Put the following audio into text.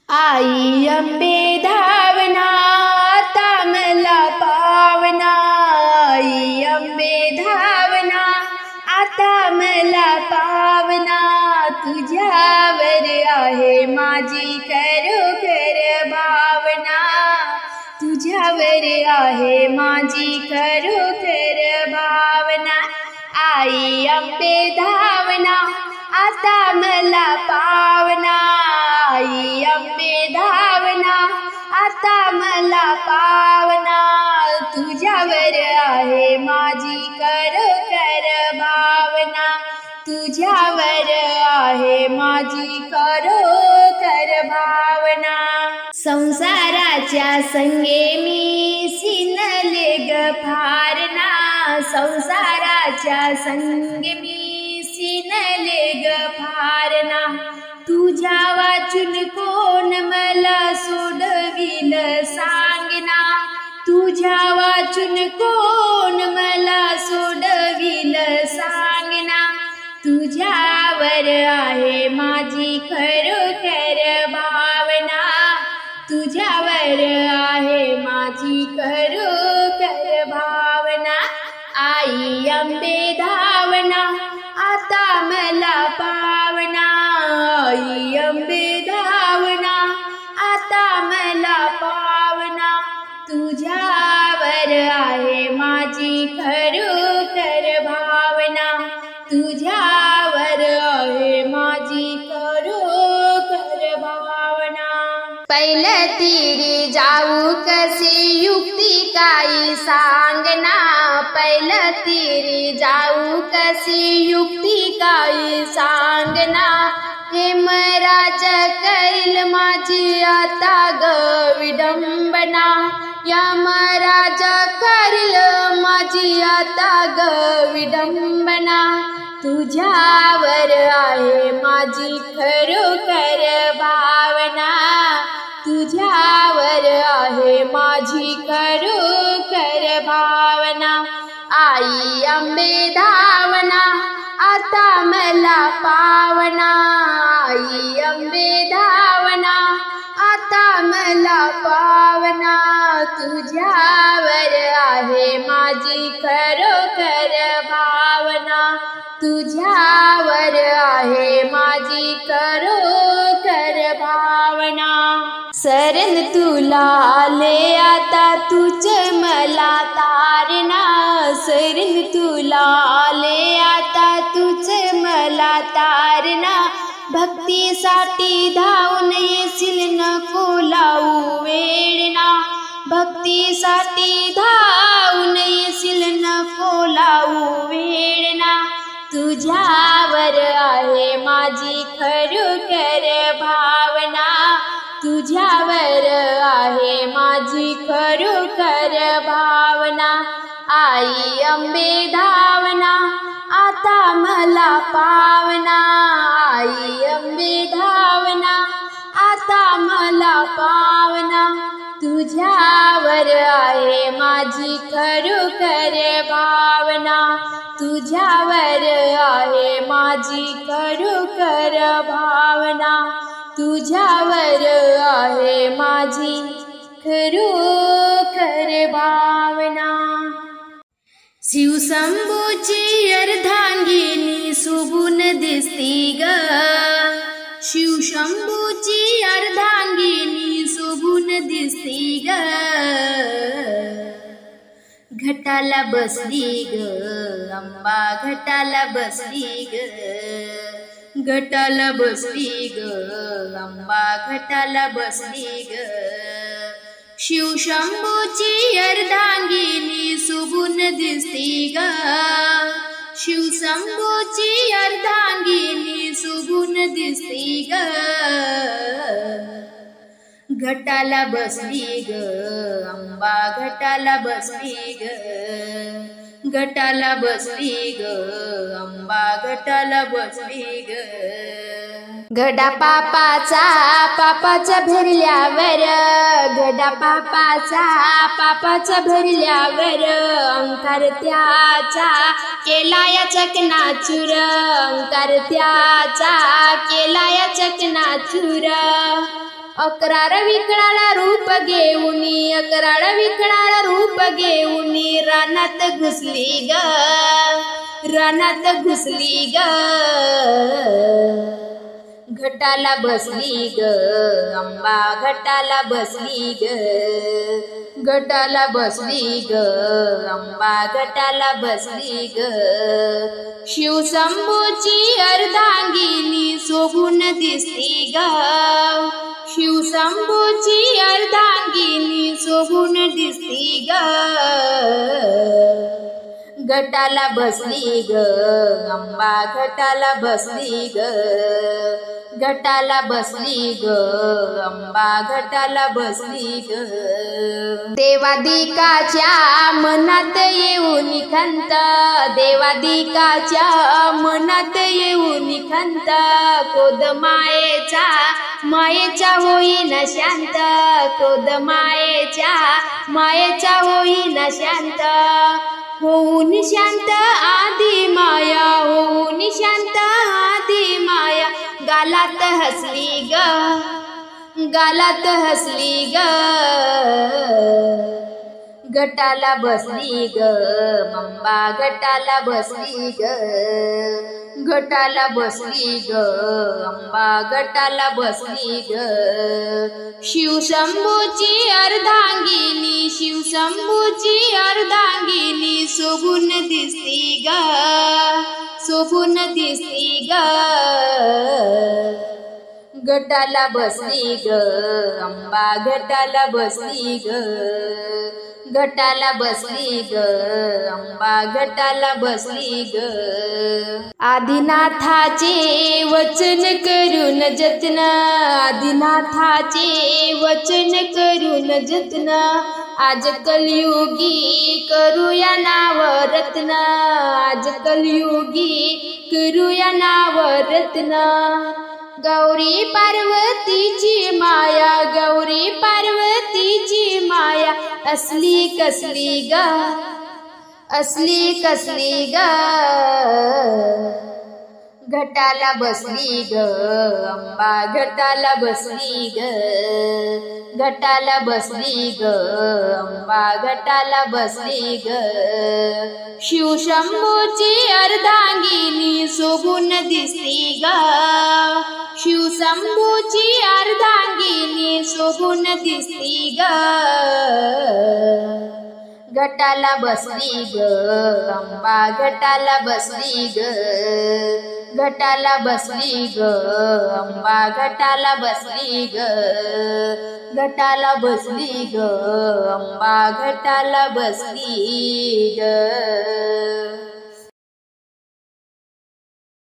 आई अंबे धावना आता मला पावना, आई अंबे धावना आता मला पावना, तुझ्यावर आहे माझी खरोखर भावना, तुझ्यावर आहे माझी खरोखर भावना। आई अंबे धावना आता मला पावना, आई अंबे धावना आता मला पावना, तुझ्यावर आहे माझी खरोखर भावना, तुझ्यावर आहे माझी खरोखर भावना। संसाराच्या संगे मी सिनले ग फार ना, संसाराच्या संगे मी सिनले ग फार ना, तुझ्या वाचून कोण मला सोडविल सांगना, तुझ्या वाचून कोण मला सोडविल सांगना, तुझ्यावर आहे माझी खरोखर भावना, तुझ्यावर आहे माझी खरोखर भावना। आई अंबे धावना आता मला पावना, आई अंबे धावना आता मला पावना, तुझ्यावर आहे माझी खरोखर भावना, तुझ्यावर आहे माझी खरोखर भावना। पहिले तीरी जाऊ कशी युक्ती काही सांगना, पहिले तीरी जाऊ कशी युक्ती काही सांगना, हेमराज करील माझी आता ग विडंबना, यमराज करील माझी आता ग विडंबना, तुझ्यावर आहे माझी खरोखर भावना, तुझ्यावर आहे माझी खरोखर भावना। आई अंबे धावना आता मला पावना, आई अंबे धावना आता मला पावना, तुझ्यावर आहे माझी खरोखर भावना, तुझ्यावर आहे माझी खरोखर भावना। शरण तुला आले आता तुझ मला तारणा, शरण तुला आले आता तुझ मला तारणा, भक्तीसाठी धावून येशील नको लावू वेडना, भक्तीसाठी धावून येशील नको लावू वेडना, तुझ्यावर आहे माझी खरोखर भावना, तुझ्यावर आहे माझी खरोखर भावना। आई अंबे धावना आता मला पावना, आई अंबे धावना आता मला पावना, तुझ्यावर आहे माझी खरोखर भावना, तुझ्यावर आहे माझी खरोखर भावना, तुझ्यावर आहे माझी खरोखर भावना। शिवशंभूची अर्धांगिनी शोभून दिसती ग, शिवशंभूची अर्धांगिनी शोभून दिसती ग, घटाला बसली ग अंबा घटाला बसली ग, घटाला बसली ग अंबा घटाला बसली ग, शिवशंभूची अर्धांगिनी शोभून दिसती ग, शिवशंभूची अर्धांगिनी शोभून दिसती ग, घटाला बसली ग अंबा घटाला बसली ग, घटाला बसली ग अंबा घटाला बसली ग, घडा पापाचा भरल्यावर, घडा पापाचा भरल्यावर, अंकार त्याचा केलाया चकनाचूर, अंकार त्याचा केलाया चकनाचूर, अकराळ विकराळ रूप घेऊनी, अकराळ विकराळ रूप घेऊनी रानात घुसली ग, रानात घुसली ग. घटाला बसली ग अंबा, घटाला बसली ग, घटाला बसली ग अंबा, घटाला बसली ग. शिवशंभूची अर्धांगिनी शोभून दिसती ग, शिवशंभूची अर्धांगिनी शोभून दिसती ग. घटाला बसली ग अंबा, घटाला बसली ग, घटाला बसली ग अंबा, घटाला बसली ग. देवादिकाच्या मनात येऊन खंत, देवादिकाच्या मनात येऊन खंत, क्रोध मायेचा, मायेचा होईना शांत, क्रोध मायेचा, मायेचा होईना शांत. होऊन शांत आधी माया, होऊन शांत आधी माया, गालात हसली ग, गालात हसली ग. घटाला बसली ग अंबा, घटाला बसली ग, घटाला बसली ग अंबा, घटाला बसली ग. शिवशंभूची अर्धांगिनी, शिवशंभूची अर्धांगिनी शोभून दिसती ग, शोभून दिसती ग. घटाला बसली ग अंबा, घटाला बसली ग, घटाला बसली ग अंबा, घटाला बसली ग. आदिनाथाचे वचन करून जतन, आदिनाथाचे वचन करून जतन, आज कलियुगी करूया नाव रत्न, आज कलियुगी करूया नाव रत्न. गौरी पार्वतीची माया, गौरी पार्वतीची माया असली कसली ग, असली कसली ग. घटाला बसली ग अंबा, घटाला बसली ग, घटाला बसली ग अंबा, घटाला बसली ग. शिवशंभूची अर्धांगिनी शोभून दिसती ग, शिवशंभूची अर्धांगिनी शोभून दिसती ग. घटाला बसली ग अंबा, घटाला बसली ग, घटाला बसली ग अंबा, घटाला बसली ग, घटाला बसली ग अंबा, घटाला बसली ग.